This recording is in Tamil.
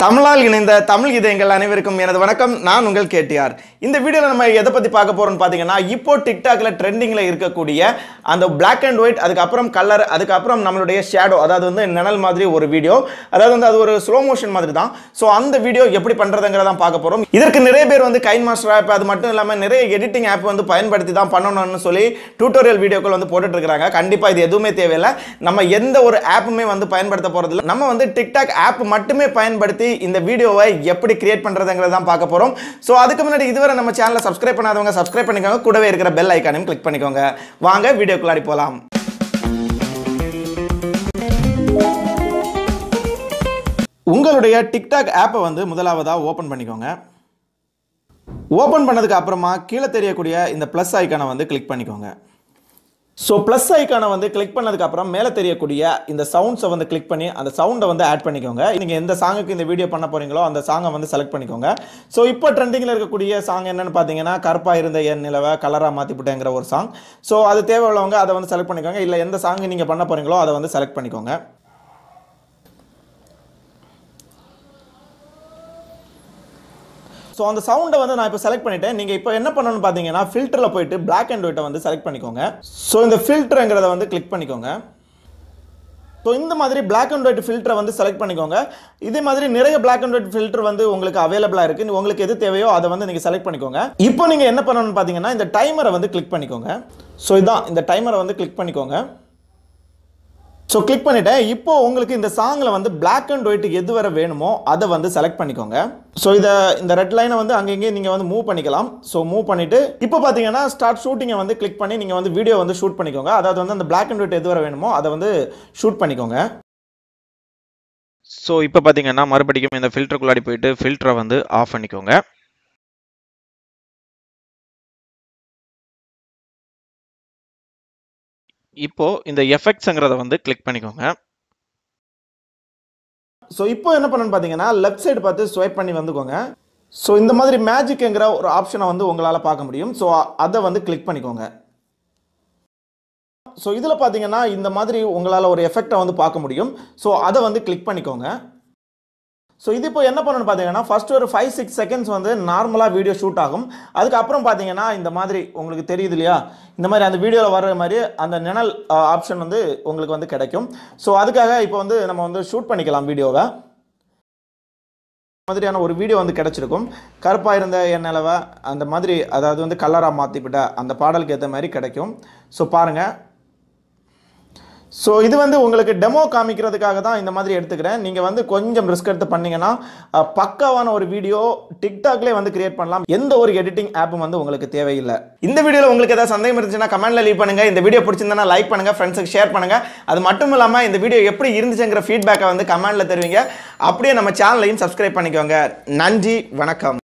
தமிழால் இணைந்த தமிழ் இதயங்கள் அனைவருக்கும் எனது வணக்கம். நான் உங்கள் கேடிஆர். இந்த வீடியோவில் நம்ம எதை பற்றி பார்க்க போகிறோம்னு பார்த்தீங்கன்னா, இப்போ டிக்டாக்ல ட்ரெண்டிங்கில் இருக்கக்கூடிய அந்த பிளாக் அண்ட் ஒயிட், அதுக்கப்புறம் கலர், அதுக்கப்புறம் நம்மளுடைய ஷேடோ, அதாவது வந்து நிழல் மாதிரி ஒரு வீடியோ, அதாவது வந்து அது ஒரு ஸ்லோ மோஷன் மாதிரி தான். ஸோ அந்த வீடியோ எப்படி பண்ணுறதுங்கிறதான் பார்க்க போகிறோம். இதற்கு நிறைய பேர் வந்து கைன் மாஸ்டர் ஆப், அது மட்டும் இல்லாமல் நிறைய எடிட்டிங் ஆப் வந்து பயன்படுத்தி தான் பண்ணணும்னு சொல்லி டியூட்டோரியல் வீடியோக்கள் வந்து போட்டுட்டு இருக்காங்க. கண்டிப்பாக இது எதுவுமே தேவையில்லை. நம்ம எந்த ஒரு ஆப்புமே வந்து பயன்படுத்த போகிறதில்ல. நம்ம வந்து டிக்டாக் ஆப் மட்டுமே பயன்படுத்தி இந்த வீடியோவை எப்படி கிரியேட் பண்றதுங்கறத தான் பார்க்க போறோம். சோ அதுக்கு முன்னாடி இதுவரை நம்ம சேனலை சப்ஸ்கிரைப் பண்ணாதவங்க சப்ஸ்கிரைப் பண்ணிக்கோங்க. கூடவே இருக்கிற பெல் ஐகானையும் கிளிக் பண்ணிக்கோங்க. வாங்க வீடியோக்குள்ளாடி போலாம். உங்களுடைய டிக்டாக் ஆப்பை வந்து முதலாவதா ஓபன் பண்ணிக்கோங்க. ஓபன் பண்ணதுக்கு அப்புறமா கீழே தெரியக்கூடிய இந்த பிளஸ் ஐகானை வந்து கிளிக் பண்ணிக்கோங்க. ஸோ ப்ளஸ் ஐக்கானை வந்து கிளிக் பண்ணதுக்கப்புறம் மேலே தெரியக்கூடிய இந்த சவுண்ட்ஸை வந்து கிளிக் பண்ணி அந்த சவுண்டை வந்து ஆட் பண்ணிக்கோங்க. நீங்கள் எந்த சாங்குக்கு இந்த வீடியோ பண்ண போகிறீங்களோ அந்த சாங்கை வந்து செலக்ட் பண்ணிக்கோங்க. ஸோ இப்போ ட்ரெண்டிங்கில் இருக்கக்கூடிய சாங் என்னென்னு பார்த்தீங்கன்னா, கருப்பாக இருந்த என் நிலவை கலராக மாற்றிவிட்டேங்கிற ஒரு சாங். ஸோ அது தேவையுள்ளவங்க அதை வந்து செலக்ட் பண்ணிக்கோங்க. இல்லை எந்த சாங்கு நீங்கள் பண்ண போகிறீங்களோ அதை வந்து செலக்ட் பண்ணிக்கோங்க. ஸோ அந்த சவுண்டை வந்து நான் இப்போ செலக்ட் பண்ணிட்டேன். நீங்கள் இப்போ என்ன பண்ணணும்னு பார்த்தீங்கன்னா, ஃபில்டரில் போயிட்டு பிளாக் அண்ட் ஒயிட்டை வந்து செலக்ட் பண்ணிக்கோங்க. ஸோ இந்த ஃபில்டருங்கிறத வந்து கிளிக் பண்ணிக்கோங்க. ஸோ இந்த மாதிரி பிளாக் அண்ட் ஒயிட் ஃபில்டரை வந்து செலக்ட் பண்ணிக்கோங்க. இதே மாதிரி நிறைய பிளாக் அண்ட் ஒயிட் ஃபில்டர் வந்து உங்களுக்கு அவைலபிளாக இருக்குது. உங்களுக்கு எது தேவையோ அதை வந்து நீங்கள் செலக்ட் பண்ணிக்கோங்க. இப்போ நீங்கள் என்ன பண்ணணும்னு பார்த்தீங்கன்னா, இந்த டைமரை வந்து கிளிக் பண்ணிக்கோங்க. ஸோ இதான் இந்த டைமரை வந்து கிளிக் பண்ணிக்கோங்க. ஸோ கிளிக் பண்ணிட்டேன். இப்போ உங்களுக்கு இந்த சாங்கில் வந்து பிளாக் அண்ட் ஒயிட் எது வரை வேணுமோ அதை வந்து செலக்ட் பண்ணிக்கோங்க. ஸோ இந்த ரெட் லைனை வந்து அங்கங்கே நீங்கள் வந்து மூவ் பண்ணிக்கலாம். ஸோ மூவ் பண்ணிவிட்டு இப்போ பார்த்தீங்கன்னா ஸ்டார்ட் ஷூட்டிங்கை வந்து கிளிக் பண்ணி நீங்கள் வந்து வீடியோ வந்து ஷூட் பண்ணிக்கோங்க. அதாவது வந்து அந்த பிளாக் அண்ட் ஒயிட் எது வரை வேணுமோ அதை வந்து ஷூட் பண்ணிக்கோங்க. ஸோ இப்போ பார்த்தீங்கன்னா மறுபடியும் இந்த ஃபில்டருக்குள்ளாடி போயிட்டு ஃபில்டரை வந்து ஆஃப் பண்ணிக்கோங்க. இப்போ இந்த எஃபெக்ட்ஸ்ங்கிறத வந்து கிளிக் பண்ணிக்கோங்க. ஸோ இப்போ என்ன பண்ணணும்னு பார்த்தீங்கன்னா, லெஃப்ட் சைடு பார்த்து ஸ்வைப் பண்ணி வந்துக்கோங்க. ஸோ இந்த மாதிரி மேஜிக்ங்கிற ஒரு ஆப்ஷனை வந்து உங்களால் பார்க்க முடியும். ஸோ அதை வந்து கிளிக் பண்ணிக்கோங்க. ஸோ இதில் பார்த்தீங்கன்னா இந்த மாதிரி உங்களால் ஒரு எஃபெக்டை வந்து பார்க்க முடியும். ஸோ அதை வந்து கிளிக் பண்ணிக்கோங்க. ஸோ இது இப்போ என்ன பண்ணணும்னு பார்த்தீங்கன்னா, ஃபர்ஸ்ட் ஒரு 5-6 செகண்ட்ஸ் வந்து நார்மலாக வீடியோ ஷூட் ஆகும். அதுக்கப்புறம் பார்த்தீங்கன்னா இந்த மாதிரி உங்களுக்கு தெரியுது இல்லையா, இந்த மாதிரி அந்த வீடியோவில் வர்ற மாதிரி அந்த நிழல் ஆப்ஷன் வந்து உங்களுக்கு வந்து கிடைக்கும். ஸோ அதுக்காக இப்போ வந்து நம்ம வந்து ஷூட் பண்ணிக்கலாம் வீடியோவை. மாதிரியான ஒரு வீடியோ வந்து கிடைச்சிருக்கும். கருப்பாக இருந்த என் நிலவை அந்த மாதிரி, அதாவது வந்து கலராக மாற்றிவிட்ட அந்த பாடலுக்கு ஏற்ற மாதிரி கிடைக்கும். ஸோ பாருங்கள். ஸோ இது வந்து உங்களுக்கு டெமோ காமிக்கிறதுக்காக தான் இந்த மாதிரி எடுத்துக்கிறேன். நீங்கள் வந்து கொஞ்சம் ரிஸ்க் எடுத்து பண்ணீங்கன்னா பக்காவான ஒரு வீடியோ டிக்டாக்லேயே வந்து கிரியேட் பண்ணலாம். எந்த ஒரு எடிட்டிங் ஆப்பும் வந்து உங்களுக்கு தேவையில்லை. இந்த வீடியோவில் உங்களுக்கு ஏதாவது சந்தேகம் இருந்துச்சுன்னா கமெண்ட்ல லீவ் பண்ணுங்க. இந்த வீடியோ பிடிச்சிருந்தா லைக் பண்ணுங்க, ஃப்ரெண்ட்ஸுக்கு ஷேர் பண்ணுங்க. அது மட்டும் இல்லாமல் இந்த வீடியோ எப்படி இருந்துச்சுங்கிற ஃபீட்பேக்கை வந்து கமெண்ட்ல தருவீங்க. அப்படியே நம்ம சேனலையும் சப்ஸ்கிரைப் பண்ணிக்கோங்க. நன்றி, வணக்கம்.